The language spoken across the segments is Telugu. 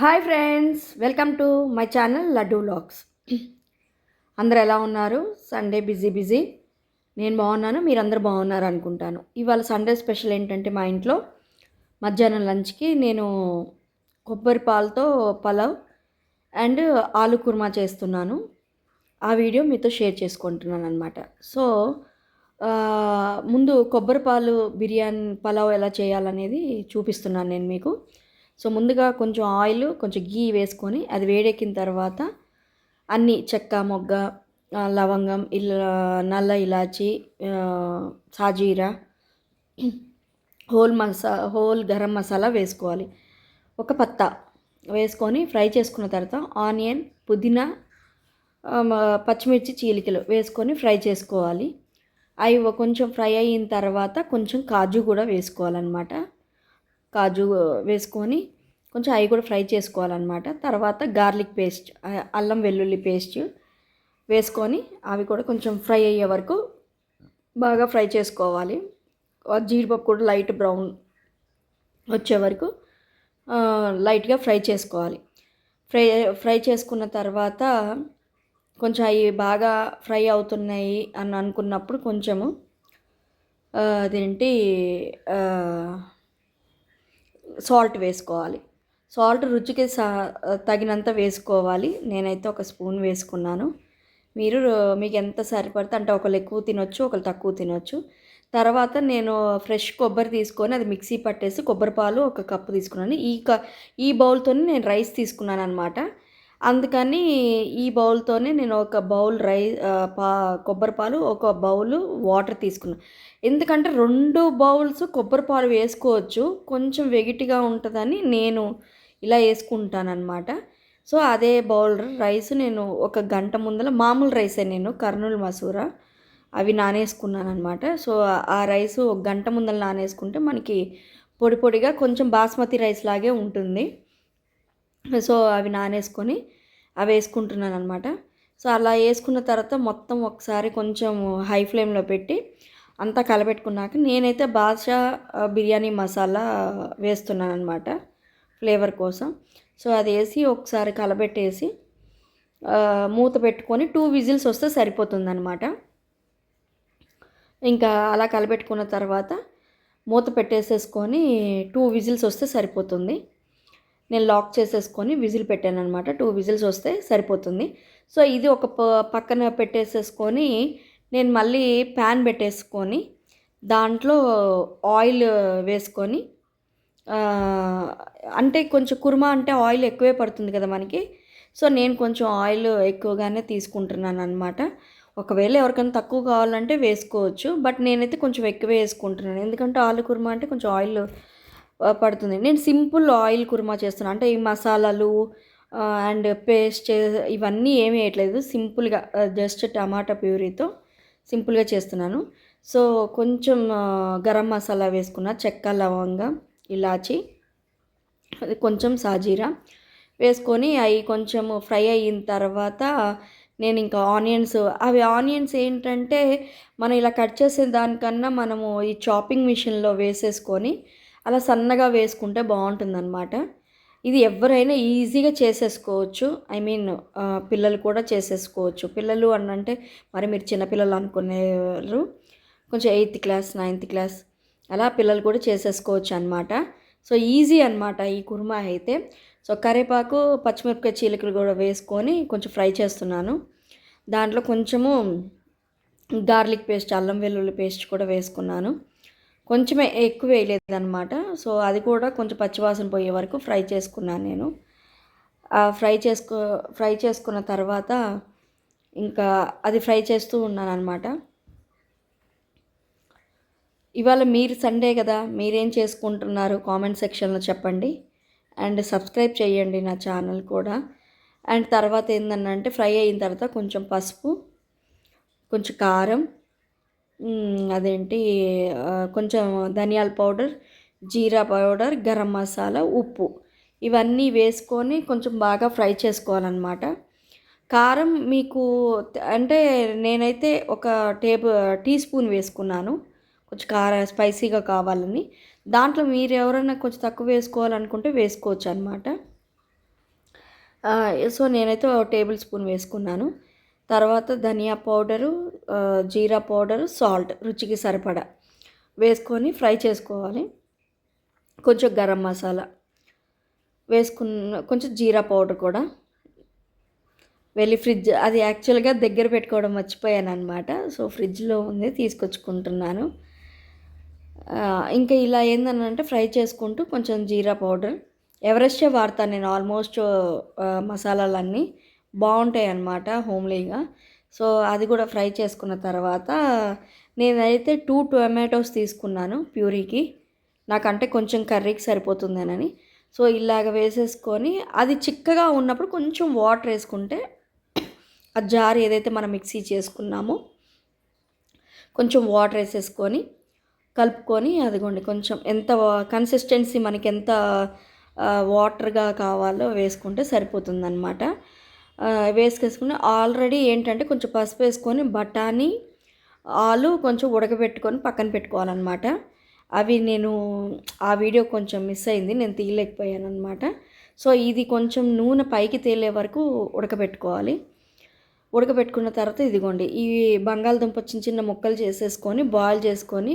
Hi friends, welcome to my channel Laddu vlogs. అందరు ఎలా ఉన్నారు? Sunday busy. నేను బాగున్నాను, మీరందరూ బాగున్నారు అనుకుంటాను. ఇవాళ సండే స్పెషల్ ఏంటంటే మా ఇంట్లో మధ్యాహ్నం లంచ్కి నేను కొబ్బరి పాలతో పలావ్ అండ్ ఆలు కుర్మా చేస్తున్నాను. ఆ వీడియో మీతో షేర్ చేసుకుంటున్నాను అనమాట. సో ముందు కొబ్బరి పాలు బిర్యానీ పలావ్ ఎలా చేయాలనేది చూపిస్తున్నాను నేను మీకు. సో ముందుగా కొంచెం ఆయిల్, కొంచెం గీ వేసుకొని అది వేడెక్కిన తర్వాత అన్నీ చెక్క, మొగ్గ, లవంగం, నల్ల ఇలాచి, సాజీరా, హోల్ గరం మసాలా వేసుకోవాలి. ఒక పత్తా వేసుకొని ఫ్రై చేసుకున్న తర్వాత ఆనియన్, పుదీనా, పచ్చిమిర్చి చీలికలు వేసుకొని ఫ్రై చేసుకోవాలి. అవి కొంచెం ఫ్రై అయిన తర్వాత కొంచెం కాజు కూడా వేసుకోవాలన్నమాట. కాజు వేసుకొని కొంచెం అవి కూడా ఫ్రై చేసుకోవాలన్నమాట. తర్వాత గార్లిక్ పేస్ట్, అల్లం వెల్లుల్లి పేస్ట్ వేసుకొని అవి కూడా కొంచెం ఫ్రై అయ్యే వరకు బాగా ఫ్రై చేసుకోవాలి. జీడిపప్పు కూడా లైట్ బ్రౌన్ వచ్చే వరకు లైట్గా ఫ్రై చేసుకోవాలి. ఫ్రై చేసుకున్న తర్వాత కొంచెం అవి బాగా ఫ్రై అవుతున్నాయి అని అనుకున్నప్పుడు కొంచెము అదేంటి సాల్ట్ వేసుకోవాలి. సాల్ట్ రుచికి తగినంత వేసుకోవాలి. నేనైతే ఒక స్పూన్ వేసుకున్నాను. మీకు ఎంత సరిపడితే, అంటే ఒకళ్ళు ఎక్కువ తినొచ్చు, ఒకళ్ళు తక్కువ తినొచ్చు. తర్వాత నేను ఫ్రెష్ కొబ్బరి తీసుకొని అది మిక్సీ పట్టేసి కొబ్బరి పాలు ఒక కప్పు తీసుకున్నాను. ఈ బౌల్తో నేను రైస్ తీసుకున్నాను అనమాట. అందుకని ఈ బౌల్తోనే నేను ఒక బౌల్ కొబ్బరి పాలు, ఒక బౌలు వాటర్ తీసుకున్నాను. ఎందుకంటే 2 బౌల్స్ కొబ్బరి పాలు వేసుకోవచ్చు, కొంచెం వెగిటిగా ఉంటుందని నేను ఇలా వేసుకుంటానమాట. సో అదే బౌల్ రైస్ నేను ఒక గంట ముందర, మామూలు రైసే, నేను కర్నూలు మసూర అవి నానేసుకున్నాను అనమాట. సో ఆ రైస్ ఒక గంట ముందర నానేసుకుంటే మనకి పొడి పొడిగా కొంచెం బాస్మతి రైస్ లాగే ఉంటుంది. సో అవి నానేసుకొని అవి వేసుకుంటున్నాను అనమాట. సో అలా వేసుకున్న తర్వాత మొత్తం ఒకసారి కొంచెం హై ఫ్లేమ్లో పెట్టి అంతా కలపెట్టుకున్నాక నేనైతే బాద్షా బిర్యానీ మసాలా వేస్తున్నాను అనమాట ఫ్లేవర్ కోసం. సో అది వేసి ఒకసారి కలబెట్టేసి మూత పెట్టుకొని 2 విజిల్స్ వస్తే సరిపోతుందన్నమాట. ఇంకా అలా కలబెట్టుకున్న తర్వాత మూత పెట్టేసేసుకొని 2 విజిల్స్ వస్తే సరిపోతుంది. నేను లాక్ చేసేసుకొని విజిల్ పెట్టాను అనమాట. 2 విజిల్స్ వస్తే సరిపోతుంది. సో ఇది ఒక పక్కన పెట్టేసేసుకొని నేను మళ్ళీ ప్యాన్ పెట్టేసుకొని దాంట్లో ఆయిల్ వేసుకొని, అంటే కొంచెం కుర్మా అంటే ఆయిల్ ఎక్కువే పడుతుంది కదా మనకి. సో నేను కొంచెం ఆయిల్ ఎక్కువగానే తీసుకుంటున్నాను అనమాట. ఒకవేళ ఎవరికైనా తక్కువ కావాలంటే వేసుకోవచ్చు, బట్ నేనైతే కొంచెం ఎక్కువే వేసుకుంటున్నాను. ఎందుకంటే ఆలు కుర్మా అంటే కొంచెం ఆయిల్ పడుతుంది. నేను సింపుల్ ఆయిల్ కుర్మా చేస్తున్నాను. అంటే ఈ మసాలాలు అండ్ పేస్ట్ ఇవన్నీ ఏమీ వేయట్లేదు. సింపుల్గా జస్ట్ టమాటా ప్యూరీతో సింపుల్గా చేస్తున్నాను. సో కొంచెం గరం మసాలా వేసుకున్న, చెక్క, లవంగం, ఇలాచి, కొంచెం సాజీరా వేసుకొని అవి కొంచెం ఫ్రై అయిన తర్వాత నేను ఇంకా ఆనియన్స్ ఏంటంటే మనం ఇలా కట్ చేసే దానికన్నా మనము ఈ చాపింగ్ మిషన్లో వేసేసుకొని అలా సన్నగా వేసుకుంటే బాగుంటుందన్నమాట. ఇది ఎవరైనా ఈజీగా చేసేసుకోవచ్చు. పిల్లలు కూడా చేసేసుకోవచ్చు. పిల్లలు అంటే మరి మీరు చిన్నపిల్లలు అనుకునేవారు, కొంచెం 8th క్లాస్ 9th క్లాస్ అలా పిల్లలు కూడా చేసేసుకోవచ్చు అనమాట. సో ఈజీ అనమాట ఈ కుర్మా అయితే. సో కరివేపాకు, పచ్చిమిరపకాయ చీలికలు కూడా వేసుకొని కొంచెం ఫ్రై చేస్తున్నాను. దాంట్లో కొంచెము గార్లిక్ పేస్ట్, అల్లం వెల్లుల్లి పేస్ట్ కూడా వేసుకున్నాను. కొంచెమే, ఎక్కువ వేయలేదన్నమాట. సో అది కూడా కొంచెం పచ్చివాసన పోయే వరకు ఫ్రై చేసుకున్నాను నేను. ఫ్రై చేసుకున్న తర్వాత ఇంకా అది ఫ్రై చేస్తూ ఉన్నాను అనమాట. ఇవాళ మీరు సండే కదా, మీరేం చేసుకుంటున్నారు కామెంట్ సెక్షన్లో చెప్పండి. అండ్ సబ్స్క్రైబ్ చేయండి నా ఛానల్ కూడా. అండ్ తర్వాత ఏంటంటే ఫ్రై అయిన తర్వాత కొంచెం పసుపు, కొంచెం కారం, కొంచెం ధనియాల పౌడర్, జీరా పౌడర్, గరం మసాలా, ఉప్పు ఇవన్నీ వేసుకొని కొంచెం బాగా ఫ్రై చేసుకోవాలన్నమాట. కారం మీకు అంటే నేనైతే ఒక టీ స్పూన్ వేసుకున్నాను, కొంచెం స్పైసీగా కావాలని. దాంట్లో మీరు ఎవరైనా కొంచెం తక్కువ వేసుకోవాలనుకుంటే వేసుకోవచ్చు అనమాట. సో నేనైతే ఒక టేబుల్ స్పూన్ వేసుకున్నాను. తర్వాత ధనియా పౌడరు, జీరా పౌడరు, సాల్ట్ రుచికి సరిపడా వేసుకొని ఫ్రై చేసుకోవాలి. కొంచెం గరం మసాలా వేసుకున్న, కొంచెం జీరా పౌడర్ కూడా వెళ్ళి ఫ్రిడ్జ్, అది యాక్చువల్గా దగ్గర పెట్టుకోవడం మర్చిపోయాను అనమాట. సో ఫ్రిడ్జ్లో ఉంది, తీసుకొచ్చుకుంటున్నాను. ఇంకా ఇలా ఏందనంటే ఫ్రై చేసుకుంటూ కొంచెం జీరా పౌడర్, ఎవరెస్టే వాడతాను నేను ఆల్మోస్ట్ మసాలాలన్నీ బాగుంటాయి అన్నమాట హోమ్లీగా. సో అది కూడా ఫ్రై చేసుకున్న తర్వాత నేనైతే 2 టొమాటోస్ తీసుకున్నాను ప్యూరీకి, నాకంటే కొంచెం కర్రీకి సరిపోతుందేనని. సో ఇలాగ వేసేసుకొని అది చిక్కగా ఉన్నప్పుడు కొంచెం వాటర్ వేసుకుంటే ఆ జార్ ఏదైతే మనం మిక్సీ చేసుకున్నామో కొంచెం వాటర్ వేసేసుకొని కలుపుకొని, అదిగోండి కొంచెం ఎంత కన్సిస్టెన్సీ మనకి ఎంత వాటర్గా కావాలో వేసుకుంటే సరిపోతుందన్నమాట. వేసుకేసుకుని ఆల్రెడీ ఏంటంటే కొంచెం పసుపు వేసుకొని బఠానీ, ఆలు కొంచెం ఉడకబెట్టుకొని పక్కన పెట్టుకోవాలన్నమాట. అవి నేను ఆ వీడియో కొంచెం మిస్ అయింది, నేను తీయలేకపోయాను అనమాట. సో ఇది కొంచెం నూనె పైకి తేలే వరకు ఉడకబెట్టుకోవాలి. ఉడకబెట్టుకున్న తర్వాత ఇదిగోండి ఈ బంగాళదుంప చిన్న చిన్న ముక్కలు చేసేసుకొని బాయిల్ చేసుకొని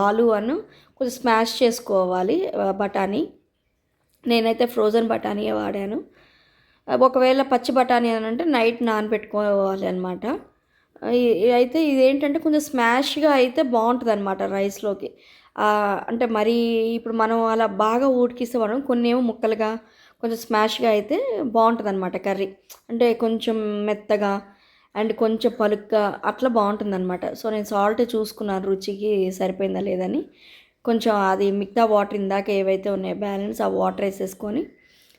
ఆలు కొంచెం స్మాష్ చేసుకోవాలి. బఠానీ నేనైతే ఫ్రోజన్ బఠానీయే వాడాను. ఒకవేళ పచ్చి బఠానీ అని అంటే నైట్ నానబెట్టుకోవాలి అనమాట. అయితే ఇదేంటంటే కొంచెం స్మాష్గా అయితే బాగుంటుంది అనమాట రైస్లోకి. అంటే మరీ ఇప్పుడు మనం అలా బాగా ఉడికిస్తే మనం కొన్ని ఏమో ముక్కలుగా కొంచెం స్మాష్గా అయితే బాగుంటుంది అనమాట కర్రీ. అంటే కొంచెం మెత్తగా అండ్ కొంచెం పలుగ్గా అట్లా బాగుంటుంది అనమాట. సో నేను సాల్ట్ చూసుకున్నాను రుచికి సరిపోయిందా లేదని. కొంచెం అది మిగతా వాటర్ ఇందాక ఏవైతే ఉన్నాయో బ్యాలెన్స్ ఆ వాటర్ వేసేసుకొని,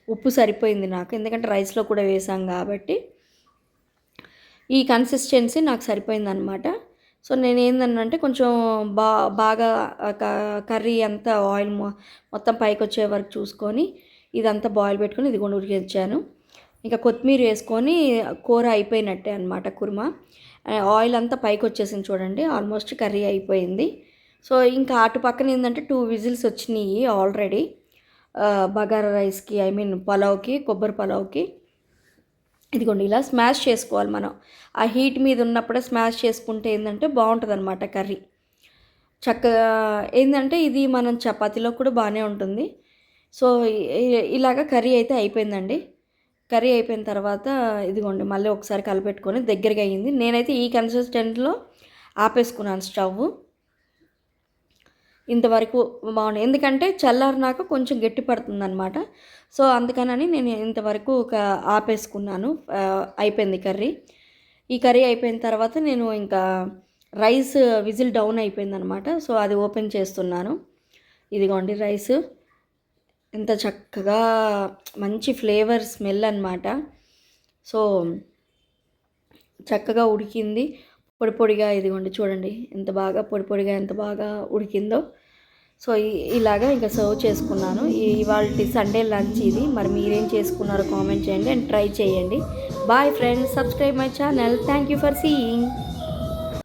ఉప్పు సరిపోయింది నాకు ఎందుకంటే రైస్లో కూడా వేసాం కాబట్టి ఈ కన్సిస్టెన్సీ నాకు సరిపోయిందనమాట. సో నేను ఏందనంటే కొంచెం బాగా కర్రీ అంతా ఆయిల్ మొత్తం పైకి వచ్చే వరకు చూసుకొని ఇదంతా బాయిల్ పెట్టుకొని ఇది కూడా ఉడికించాను. ఇంకా కొత్తిమీర వేసుకొని కూర అయిపోయినట్టే అనమాట కుర్మా. ఆయిల్ అంతా పైకి వచ్చేసింది చూడండి, ఆల్మోస్ట్ కర్రీ అయిపోయింది. సో ఇంకా అటు పక్కన ఏంటంటే 2 విజిల్స్ వచ్చినాయి ఆల్రెడీ బగారా రైస్కి, ఐ మీన్ పలావ్కి, కొబ్బరి పలావ్కి. ఇదిగోండి ఇలా స్మాష్ చేసుకోవాలి మనం, ఆ హీట్ మీద ఉన్నప్పుడే స్మాష్ చేసుకుంటే ఏంటంటే బాగుంటుంది అనమాట కర్రీ. చక్కగా ఏంటంటే ఇది మనం చపాతీలో కూడా బాగానే ఉంటుంది. సో ఇలాగ కర్రీ అయితే అయిపోయిందండి. కర్రీ అయిపోయిన తర్వాత ఇదిగోండి మళ్ళీ ఒకసారి కలిపెట్టుకొని దగ్గరగా అయ్యింది. నేనైతే ఈ కన్సిస్టెంట్లో ఆపేసుకున్నాను స్టవ్. ఇంతవరకు బాగుంది, ఎందుకంటే చల్లారినాక కొంచెం గట్టి పడుతుంది అనమాట. సో అందుకనని నేను ఇంతవరకు ఆపేసుకున్నాను. అయిపోయింది కర్రీ. ఈ కర్రీ అయిపోయిన తర్వాత నేను ఇంకా రైస్ విజిల్ డౌన్ అయిపోయింది అనమాట. సో అది ఓపెన్ చేస్తున్నాను. ఇదిగోండి రైస్ ఎంత చక్కగా మంచి ఫ్లేవర్ స్మెల్ అనమాట. సో చక్కగా ఉడికింది పొడి పొడిగా. ఇదిగోండి చూడండి ఎంత బాగా పొడి పొడిగా ఎంత బాగా ఉడికిందో. సో ఇలాగా ఇంకా సర్వ్ చేసుకున్నాను. ఇవాళ సండే లంచ్ ఇది. మరి మీరేం చేసుకున్నారో కామెంట్ చేయండి అండ్ ట్రై చేయండి. Bye friends, subscribe my channel. Thank you for seeing.